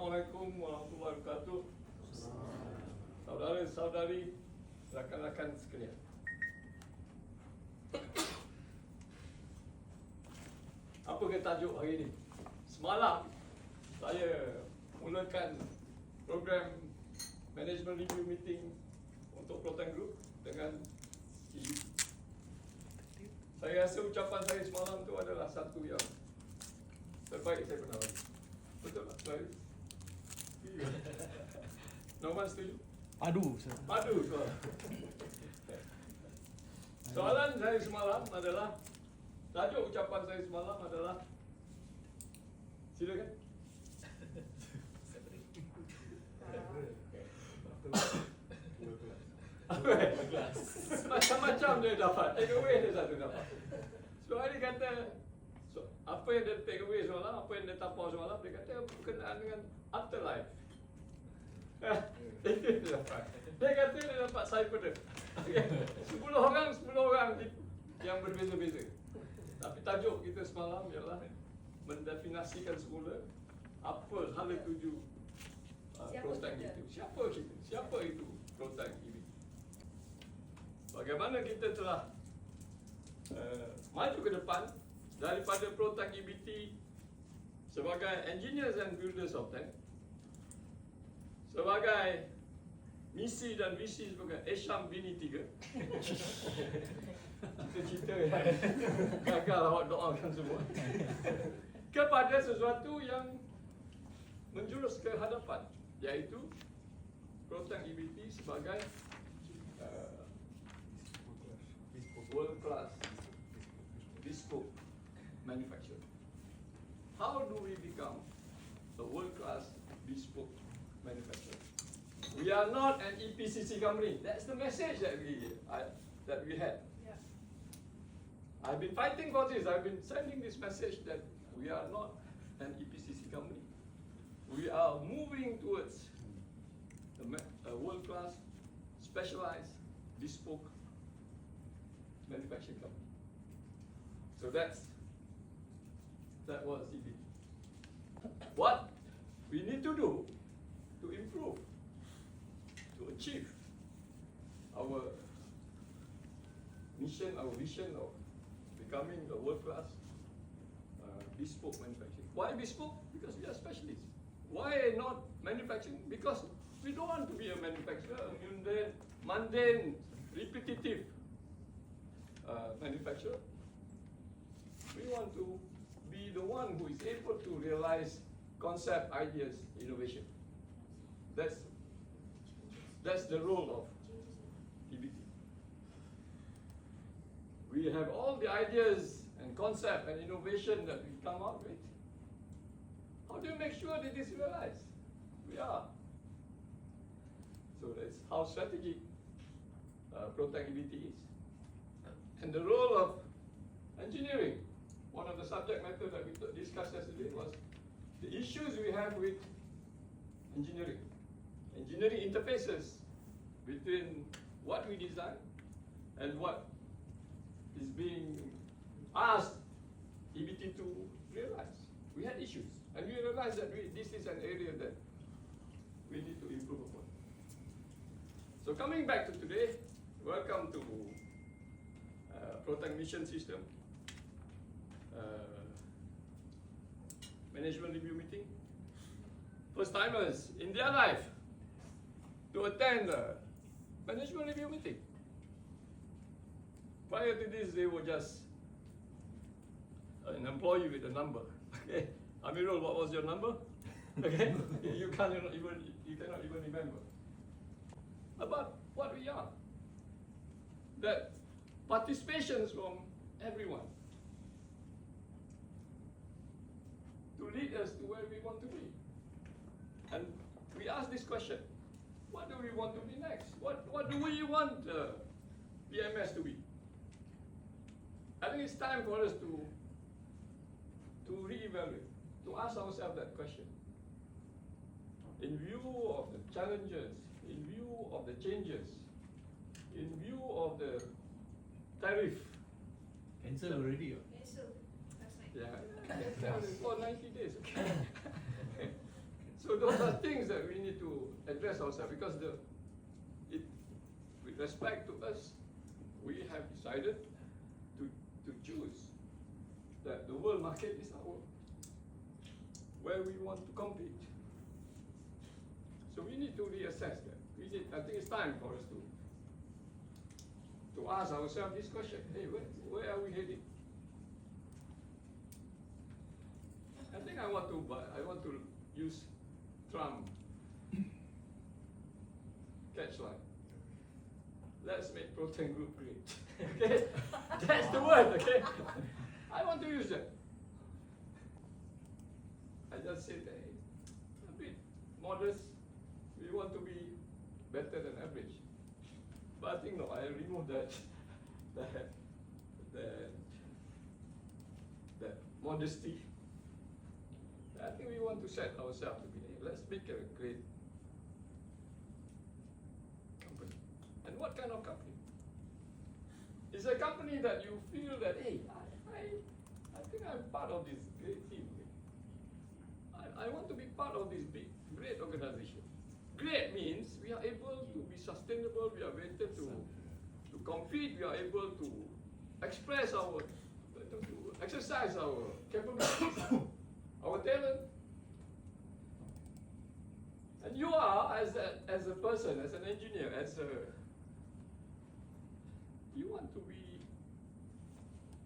Assalamualaikum warahmatullahi wabarakatuh. Saudara-saudari, rakan-rakan sekalian. Apa ke tajuk hari ini? Semalam saya mulakan program management review meeting untuk Protankgrüp dengan CEB. Saya rasa ucapan saya semalam tu adalah satu yang terbaik saya pernah bagi. Betul tak? Sorry. Norman setuju? Padu. Soalan saya semalam adalah, tajuk ucapan saya semalam adalah, silakan. Macam-macam dia dapat. Take away dia satu dapat. So dia kata, apa yang dia take away semalam, apa yang dia tapau semalam, dia kata berkenaan dengan afterlife. Dia kata dia dapat cyber. Okay. 10 orang yang berbeza-beza. Tapi tajuk kita semalam ialah mendefinisikan semula apa hala tuju Protankgrüp itu. Siapa itu Protankgrüp? Bagaimana kita telah maju ke depan daripada Protankgrüp sebagai engineers and builders of tank, sebagai misi dan visi sebagai Esham bini 3. Cita-cita yang gagal awak doakan semua, kepada sesuatu yang menjurus ke hadapan, iaitu Protankgrüp sebagai world class bespoke manufacturer. How do we become a world class bespoke manufacturer? We are not an EPCC company. That's the message that we had. Yeah. I've been fighting for this. I've been sending this message that we are not an EPCC company. We are moving towards a world-class, specialized, bespoke manufacturing company. So that was EPC. What we need to do to improve, to achieve our mission, our vision of becoming a world-class bespoke manufacturing. Why bespoke? Because we are specialists. Why not manufacturing? Because we don't want to be a manufacturer, mundane, repetitive manufacturer. We want to be the one who is able to realize concept, ideas, innovation. That's the role of PBT. We have all the ideas and concept and innovation that we come out with. How do you make sure that this is realized? We are. So that's how strategic Protankgrüp is. And the role of engineering, one of the subject matter that we discussed yesterday was the issues we have with engineering. Engineering interfaces between what we design and what is being asked EBT to realize. We had issues, and we realized that this is an area that we need to improve upon. So coming back to today, welcome to Protank Mission System management review meeting. First timers in their life to attend a management review meeting. Prior to this, they were just an employee with a number. Okay, Amirul, what was your number? Okay, you cannot even remember. About what we are. That participations from everyone to lead us to where we want to be. And we ask this question: what do we want to be next? What do we want PMS to be? I think it's time for us to reevaluate, to ask ourselves that question. In view of the challenges, in view of the changes, in view of the tariff. Cancel already. Cancel. Last night. Yeah, for 90 days. So those express ourselves because with respect to us, we have decided to choose that the world market is where we want to compete. So we need to reassess that. I think it's time for us to ask ourselves this question: hey, where are we heading? I think I want to use Trump catchline. Let's make Protankgrüp great. Okay, that's the word. Okay, I want to use that. I just said, hey, a bit modest. We want to be better than average. But I think no, I remove that modesty. I think we want to set ourselves to be, let's make a great company. And what kind of company? It's a company that you feel that, hey, I think I'm part of this great team. I want to be part of this big, great organization. Great means we are able to be sustainable, we are able to compete, we are able to express to exercise our capabilities, our talent. And you are, as a person, as an engineer, you want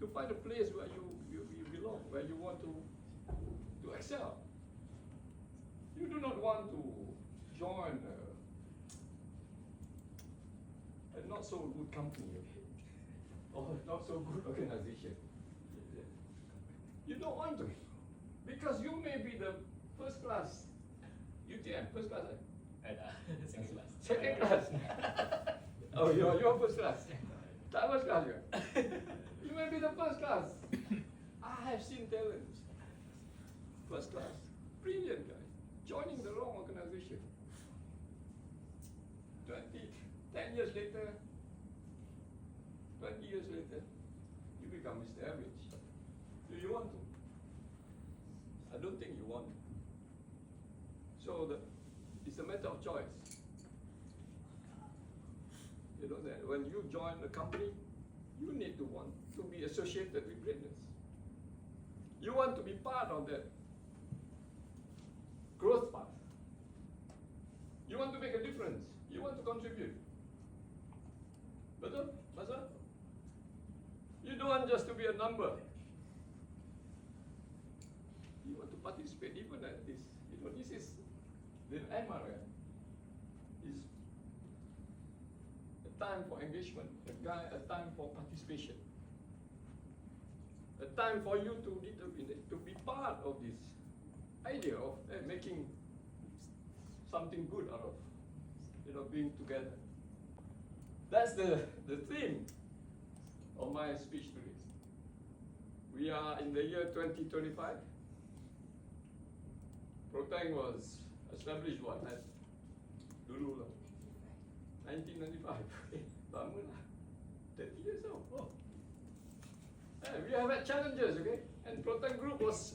to find a place where you belong, where you want to excel. You do not want to join a not so good company, okay? Or not so good organization. You don't want to, because you may be the first class UTM, first class, Second class. second class. Oh, you're first class. That first class, you may be the first class. I have seen talents. First class, brilliant guy, joining the wrong organization. 10 years later, 20 years later, you become Mr. Average. Do you want to? I don't think you want to. So it's a matter of choice. You know that when you join a company, you need to want to be associated with greatness. You want to be part of that growth path. You want to make a difference. You want to contribute. Betul? Betul? You don't want just to be a number. You want to participate even at this. You know, this is the MRM. Is a time for engagement, a time for participation, a time for you to be part of this idea of making something good out of, being together. That's the theme of my speech today. We are in the year 2025. Protang was established at dulu lah, 1995. Lama lah, 30 years old. Oh. We have had challenges, okay? And Protankgrüp was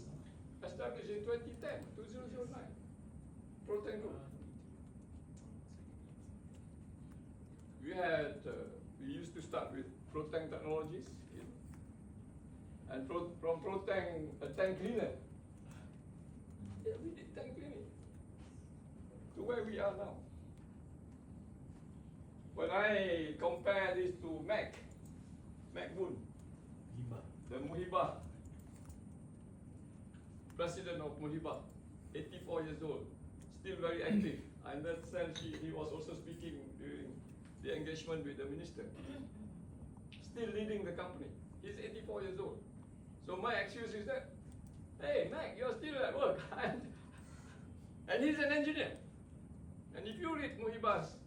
established in 2010, 2009. Protankgrüp. We used to start with Protang Technologies, and from Protang, a tank cleaner. Yeah, we did tank cleaning to where we are now. When I compare this to MacBoon, the Muhibah, president of Muhibah, 84 years old, still very active. I understand he was also speaking during the engagement with the minister. Still leading the company. He's 84 years old. So my excuse is that, hey, Mac, you're still at work. And he's an engineer. And if you read Muhibah's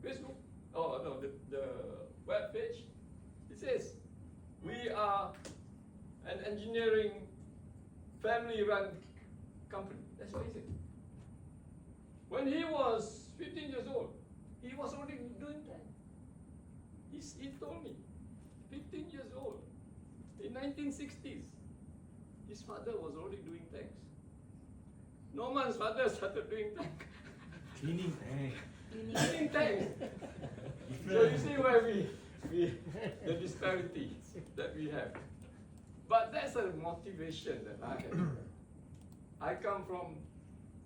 Facebook, the web page, it says, we are an engineering family-run company. That's what he said. When he was 15 years old, he was already doing that. He told me, 15 years old, in 1960s, his father was already doing tanks. Norman's father started doing tank. Cleaning tank. Cleaning tanks. So you see where we the disparity that we have. But that's a motivation that I have. I come from,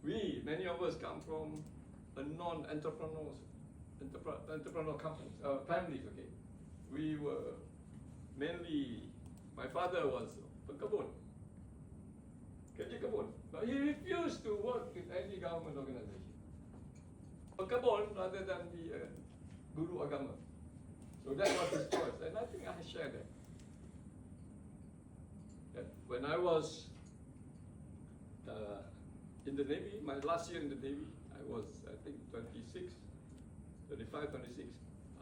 many of us come from a non-entrepreneurial companies, families, okay. We were mainly, my father was pekebun, kerja kebun, but he refused to work with any government organization. Pekebun rather than be a guru agama. So that was his choice, and I think I share that. When I was in the Navy, my last year in the Navy, I was, I think, 26,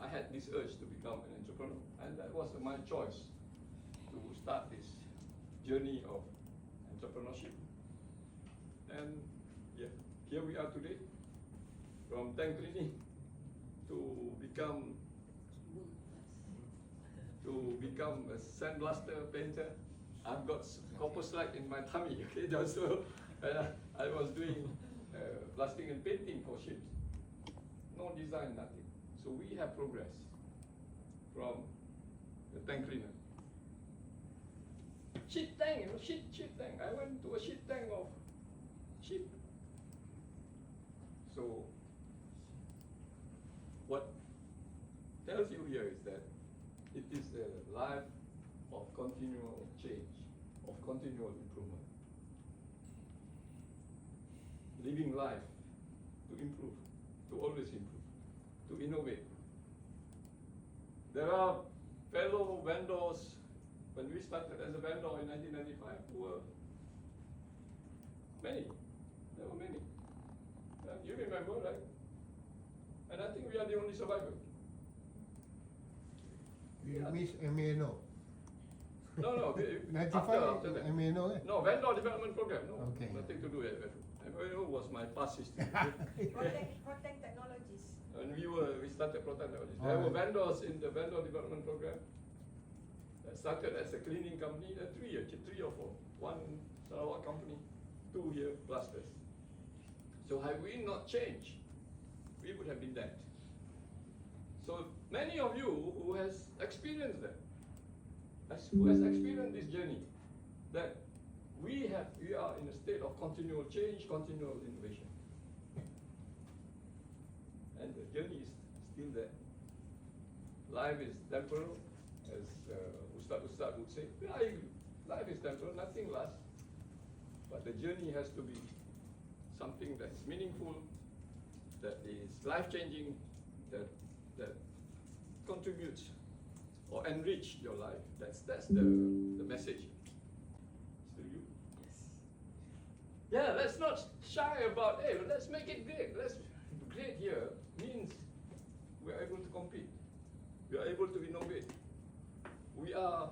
I had this urge to become an entrepreneur, and that was my choice to start this journey of entrepreneurship. And yeah, here we are today, from tank cleaning to become a sandblaster painter. I've got copper slag in my tummy, okay, so I was doing blasting and painting for ships. No design, nothing. So we have progressed from the tank cleaner. Ship tank, ship tank. I went to a ship tank of ship. So what tells you here is that it is a life of continual change, of continual improvement. Living life to improve, to always improve, to innovate. There are fellow vendors, when we started as a vendor in 1995, who were many. There were many. You remember, right? And I think we are the only survivor. You miss MANO. No. 95 after that. MANO, eh? No, vendor development program. No, Okay. nothing to do with it. MANO was my past history. Protect Technologies. And we started Protankgrüp. Oh, There were yeah. vendors in the vendor development program that started as a cleaning company. There are three or four. One Sarawak company, 2 here clusters. So had we not changed, we would have been dead. So many of you who has experienced that, who has experienced this journey, that we are in a state of continual change, continual innovation. And the journey is still there. Life is temporal, as Ustad would say. Yeah, I agree. Life is temporal, nothing lasts. But the journey has to be something that is meaningful, that is life-changing, that contributes or enrich your life. That's the message. Still you? Yes. Yeah, let's not shy about, hey, let's make it great. Great here means we are able to compete. We are able to innovate. We are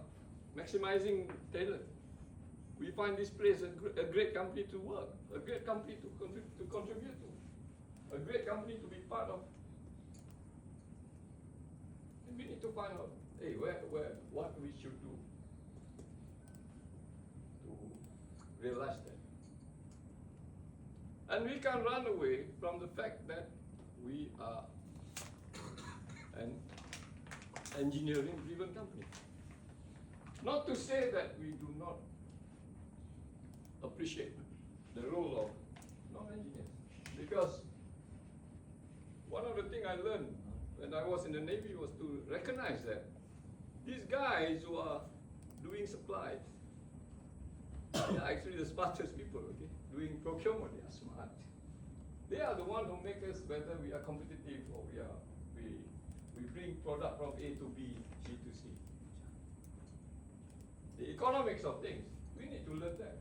maximizing talent. We find this place a great company to work, a great company to contribute to, a great company to be part of. And we need to find out, hey, what we should do to realize that. And we can run away from the fact that we are an engineering-driven company. Not to say that we do not appreciate the role of non-engineers, because one of the things I learned when I was in the Navy was to recognize that these guys who are doing supplies, they are actually the smartest people, okay? Doing procurement, they are smart. They are the ones who make us whether we are competitive or we bring product from A to B, B to C. The economics of things, we need to learn that.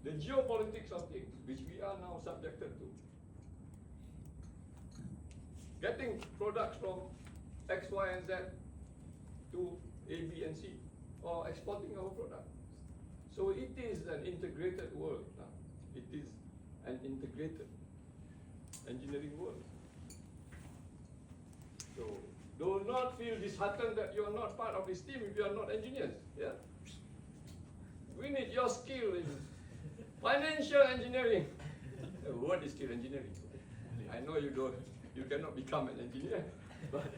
The geopolitics of things, which we are now subjected to. Getting products from X, Y, and Z to A, B, and C, or exporting our product. So it is an integrated world now. It is an integrated engineering world. So do not feel disheartened that you are not part of this team if you are not engineers. Yeah? We need your skill in financial engineering, The word is still engineering. I know you cannot become an engineer, but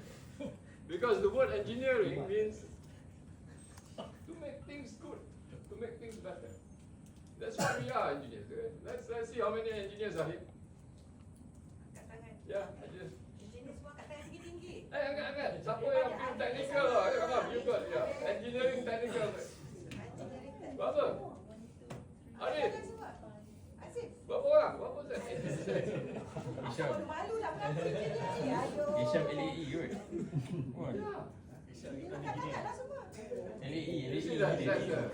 because the word engineering means to make things good, to make things better. That's why we are engineers. Let's see how many engineers are here. Angkat tangan. Yeah, engineers. Engineer semua angkat tangan tinggi-tinggi. Angkat. Siapa yang feel technical lah? Come on, you got engineering technical. Engineering tech. Berapa? Angkat Arif, tangan semua. Asif. berapa orang? Berapa set? Esham. Aku malu lah mengaku engineer ni. Aduh. Esham LAE kot. Wah. Yeah. Angkat tangan lah semua. LAE, You see LAE.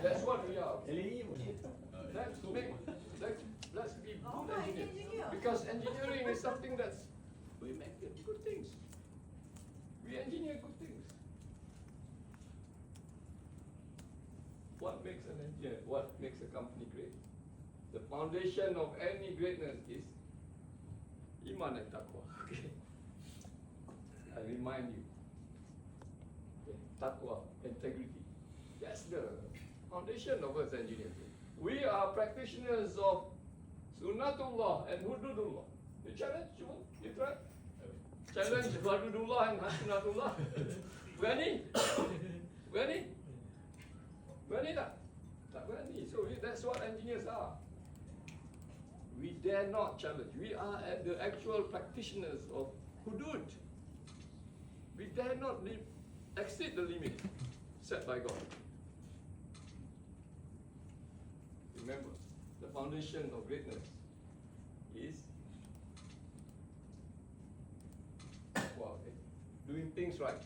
that's what we are. LAE pun. Let's be Oh, good engineers. engineer. Because engineering is something that's we make good things. We engineer good things. What makes an engineer? What makes a company great? The foundation of any greatness is iman and taqwa. Okay. I remind you. Okay. Taqwa, integrity. That's the foundation of us engineers. We are practitioners of Sunnatullah and Hududullah. You challenge? You try? Challenge Hududullah and Sunnatullah. Berani? Berani? Berani tak? Tak berani. So that's what engineers are. We dare not challenge. We are the actual practitioners of hudud. We dare not exceed the limit set by God. Remember, the foundation of greatness is doing things right.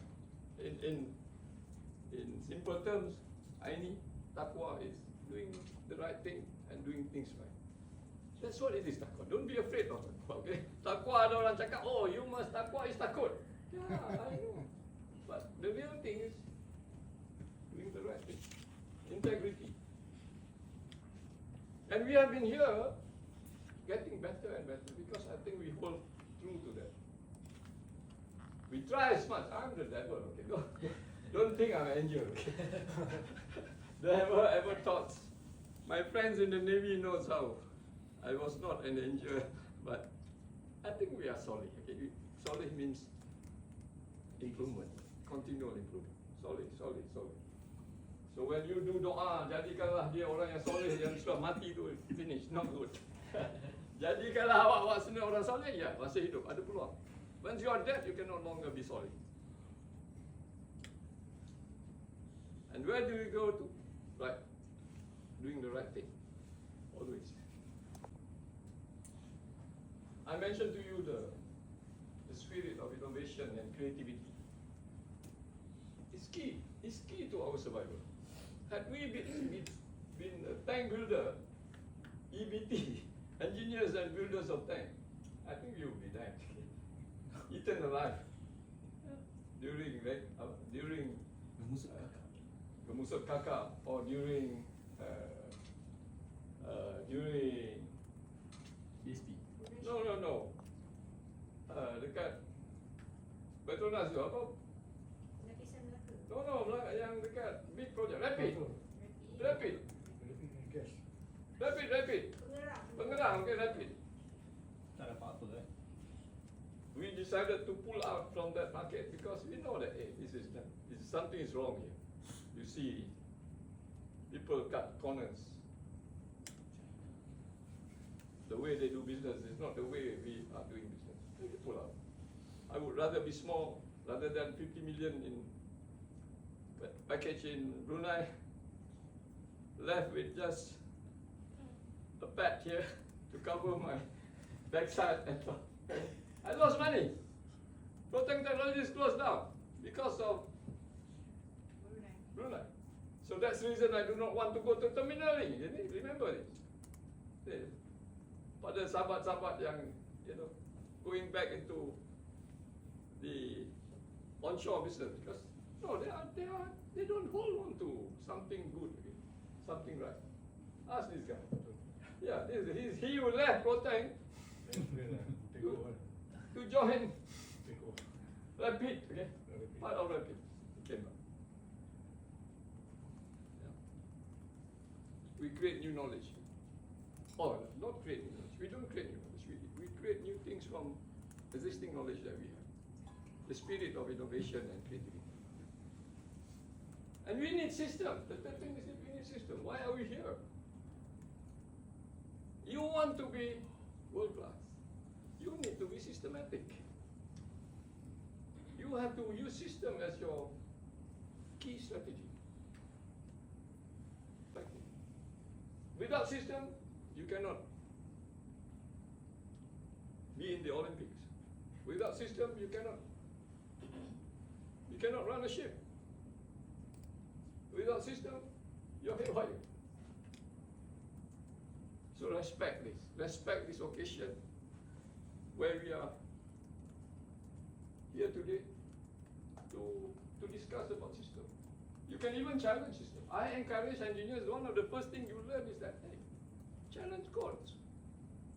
In simple terms, Aini, taqwa is doing the right thing and doing things right. That's what it is, taqwa. Don't be afraid of taqwa, okay? Taqwa, ada orang cakap, oh, you must taqwa is takut. Yeah, I know. But the real thing is doing the right thing. Integrity. And we have been here getting better and better because I think we hold true to that. We try as much. I'm the devil, okay? Don't think I'm an angel, okay? Never ever thought. My friends in the Navy knows how. I was not an angel, but I think we are solid, okay? Solid means improvement, continual improvement. Solid. So when you do doa, jadikanlah dia orang yang soleh yang sudah mati tu finish, not good. Jadikanlah awak sebenarnya orang soleh, ya, masih hidup, ada peluang. Once you are dead, you can no longer be solid. And where do we go to? Right, doing the right thing, always. I mentioned to you the spirit of innovation and creativity. It's key to our survival. Had we been a tank builder, EBT, engineers and builders of tank, I think we would be dead, eaten alive during Gemusut Kakak or during BSP. No. Dekat Petronas tu apa? Lapisan Melaka. No, yang dekat big project. Rapid. Pengerang, okay, rapid. Tak dapat apa kan? We decided to pull out from that market because we know that something is wrong here. You see, people cut corners. The way they do business is not the way we are doing business. We pull out. I would rather be small rather than 50 million in package in Brunei, left with just a pad here to cover my backside and top. I lost money. Protankgrüp is closed down because of Brunei. So that's the reason I do not want to go to terminal ni. Remember it. Pada sahabat-sahabat yang going back into the onshore business because they don't hold on to something good, something right. Ask this guy. Yeah, he who left Protang to join Rapid, okay? Part of Rapid. He came back. Yeah. We create new knowledge. Oh, not create new knowledge. We don't create new knowledge. We create new things from existing knowledge that we have. The spirit of innovation and creativity. And we need system. The third thing is that we need system. Why are we here? You want to be world class. You need to be systematic. You have to use system as your key strategy. Without system, you cannot be in the Olympics. Without system, you cannot run a ship. Without system, you're haywire. So respect this occasion where we are here today to discuss about system. You can even challenge system. I encourage engineers, one of the first things you learn is that, hey, challenge codes.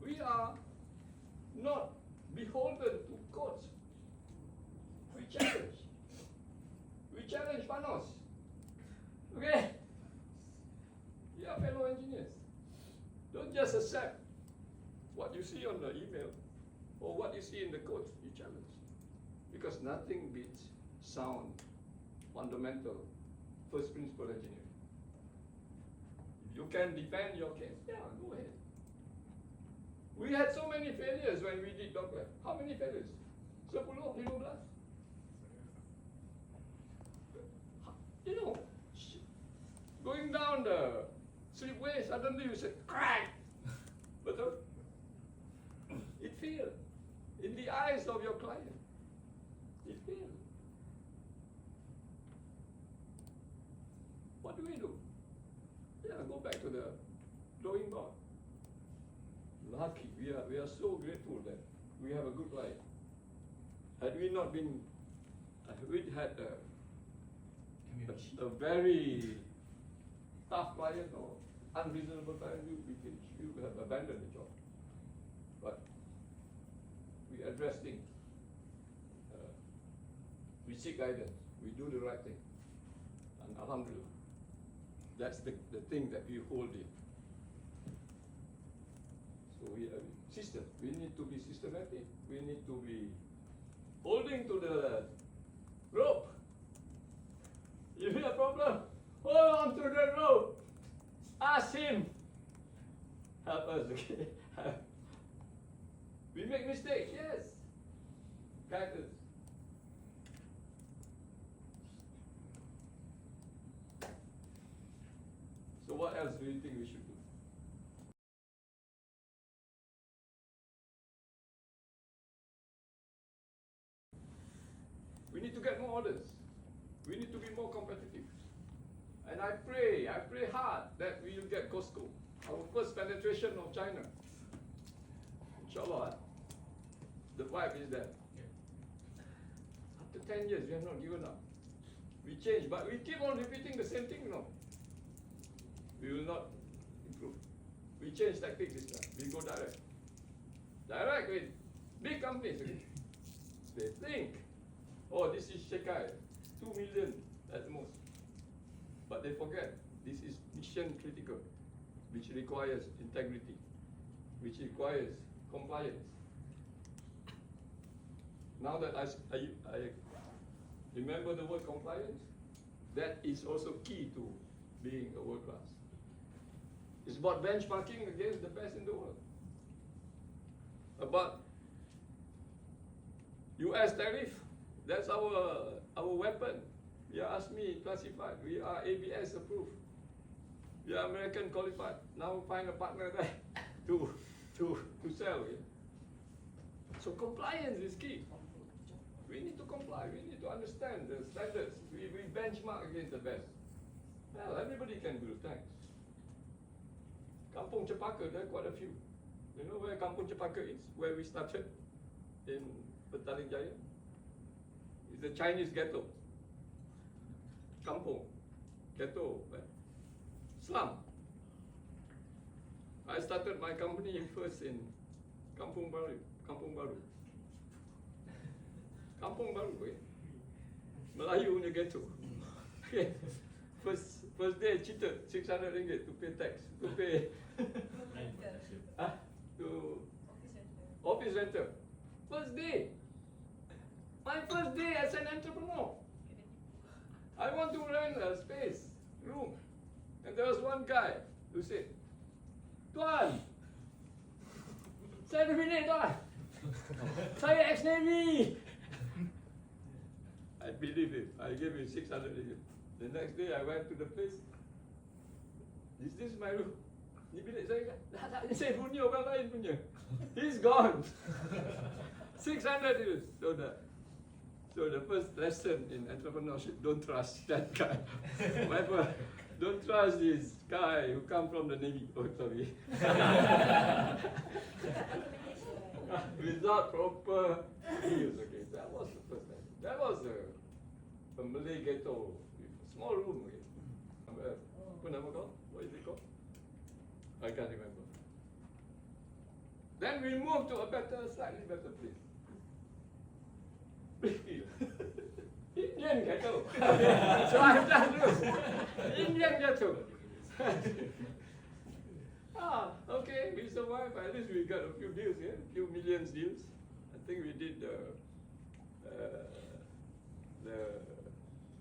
We are not beholden to codes. We challenge. We challenge Panos. Okay? Yeah, fellow engineers. Don't just accept what you see on the email or what you see in the code. You challenge. Because nothing beats sound, fundamental, first principle engineering. If you can defend your case, yeah, go ahead. We had so many failures when we did Docker. How many failures? 10, 15. You know, going down the slipway, suddenly you say, crack! But it failed. In the eyes of your client, it failed. What do we do? Yeah, go back to the drawing board. Lucky, we are so grateful that we have a good life. Had we not been, we had a very tough client or unreasonable client, we would have abandoned the job. But we address things. We seek guidance. We do the right thing. And alhamdulillah, that's the thing that we hold in. So system. We need to be systematic. We need to be holding to the rope. You hear a problem? Hold on to the rope. Ask him. Help us, okay? We make mistakes, yes. Guide us. So what else do you think we should do? We need to get more orders. We need to be more competitive. And I pray hard that we will get Costco, our first penetration of China. Inshallah, the vibe is there. After 10 years, we have not given up. We change, but we keep on repeating the same thing, no. We will not improve. We change tactics this time. We go direct. Direct with big companies. Okay? They think, oh, this is Shekai, 2 million at the most. But they forget, this is mission critical, which requires integrity, which requires compliance. Now that I remember the word compliance, that is also key to being a world class. It's about benchmarking against the best in the world. About US tariff, that's our weapon. We are ASME classified. We are ABS approved. We are American qualified. Now find a partner there to sell. Yeah? So compliance is key. We need to comply. We need to understand the standards. We benchmark against the best. Well, everybody can build tanks. Kampung Cepaka, there are quite a few. You know where Kampung Cepaka is? Where we started in Petaling Jaya. It's a Chinese ghetto. Kampung, ghetto, slum. I started my company first in Kampung Baru. Kampung Baru, Melayu punya ghetto. First First day cheated 600 ringgit to pay tax, to pay to office rental. First day. My first day as an entrepreneur. I want to rent a space, room. And there was one guy who said, Tuan, saya ada bini tuan. Saya ex-Navy. I believe him. I gave him 600 ringgit. The next day I went to the place. Is this my room? Ni bilik saya kan? Tak, saya punya, orang lain punya. He's gone. 600 ringgit. So the first lesson in entrepreneurship, don't trust that guy. Whatever, don't trust this guy who come from the Navy. Oh, sorry. Without proper deals, okay. That was the first lesson. That was a Malay ghetto, small room, okay. Apa nama kau? What is it called? I can't remember. Then we moved to a better, slightly better place. Indian ghetto. So I've done this. Indian ghetto. Okay, we survived. At least we got a few deals here, a few millions deals. I think we did the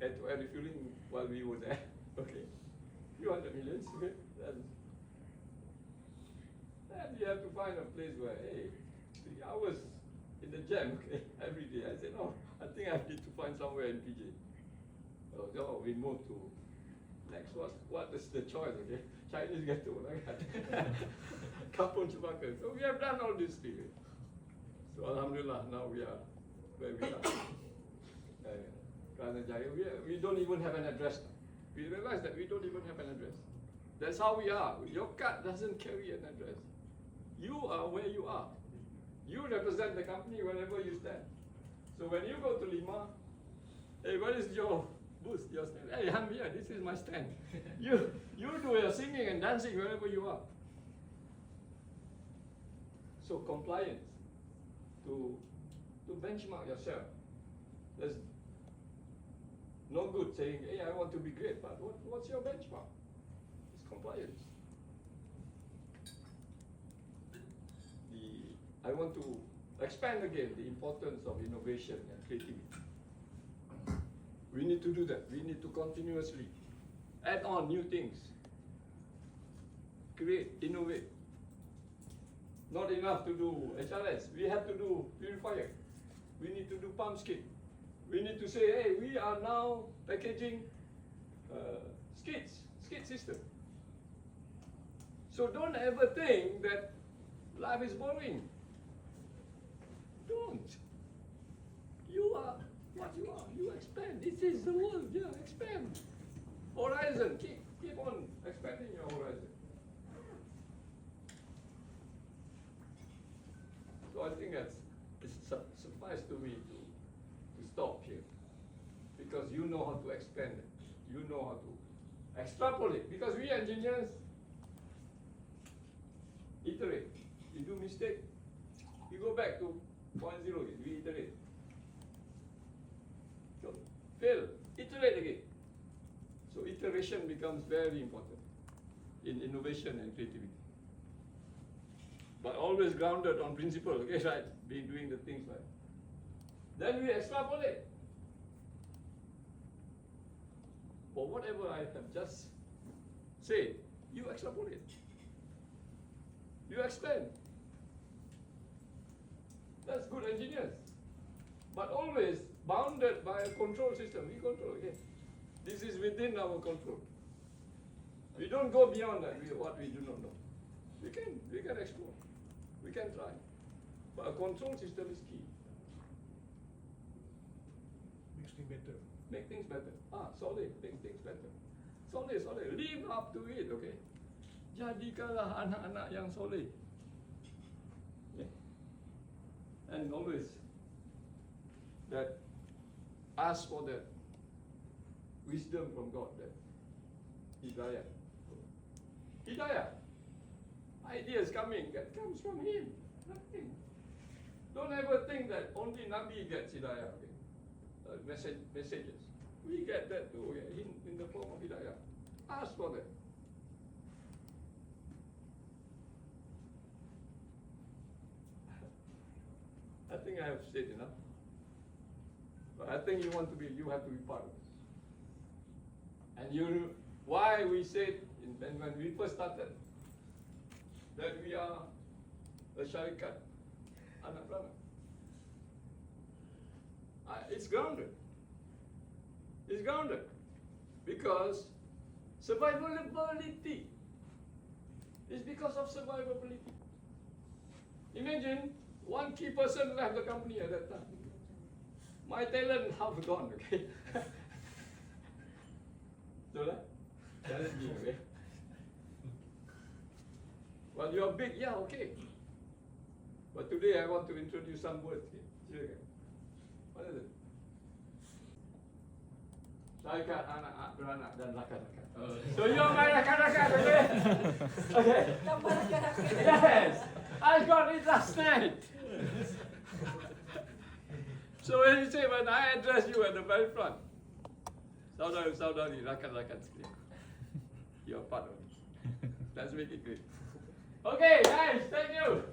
air-to-air refueling while we were there. Okay, few hundred millions. Okay, then you have to find a place where, hey, 3 hours in the jam, okay, every day. I said, no, I think I need to find somewhere in PJ. So we moved to next. What is the choice? Okay, Chinese ghetto, like Kampung Chewbacca. So we have done all these things. So Alhamdulillah, now we are where we are. We don't even have an address now. We realize that we don't even have an address. That's how we are. Your card doesn't carry an address. You are where you are. You represent the company wherever you stand. So when you go to Lima, hey, where is your booth, your stand? Hey, I'm here, this is my stand. You do your singing and dancing wherever you are. So compliance, to benchmark yourself. There's no good saying, hey, I want to be great, but what's your benchmark? It's compliance. I want to expand again the importance of innovation and creativity. We need to do that. We need to continuously add on new things. Create, innovate. Not enough to do HRS. We have to do purifier. We need to do pump skid. We need to say, hey, we are now packaging skid system. So don't ever think that life is boring. Don't. You are what you are. You expand. This is the world. Yeah, expand. Horizon. Keep on expanding your horizon. So I think it's suffice to me to stop here, because you know how to expand it. You know how to extrapolate. Because we engineers iterate. You do mistake, you go back to 0.0 again. We iterate. So fail, iterate again. So iteration becomes very important in innovation and creativity. But always grounded on principle, okay, right? Be doing the things right. Then we extrapolate. For whatever I have just said, you extrapolate. You expand. That's good engineers. But always bounded by a control system. We control, okay? This is within our control. We don't go beyond that, what we do not know. We can explore. We can try. But a control system is key. Makes things better. Make things better. Solid, make things better. Solid. Live up to it, okay? Jadikanlah anak-anak yang soleh. Okay? And always that ask for that wisdom from God, that hidayah. Ideas coming, that comes from Him. Nothing. Don't ever think that only Nabi gets hidayah. Okay? Messages. We get that too, okay? in the form of hidayah. ask for that. I think I have said enough. But I think you have to be part of this. And why we said when we first started that we are a syarikat anak beranak. It's grounded. It's grounded because survivability. It's because of survivability. Imagine one key person left the company at that time. My talent half gone, okay? So that? Talent me, okay? Well, you're big, yeah, okay. But today I want to introduce some words here. What is it? Syarikat anak beranak dan rakan-rakan. So you're my rakan-rakan, okay? Okay. Tambah rakan-rakan. Yes, I got it last night. So when you say, when I address you at the very front, saudara-saudari, rakan-rakan sekalian, you're part of it. Let's make it great. Okay, guys, thank you.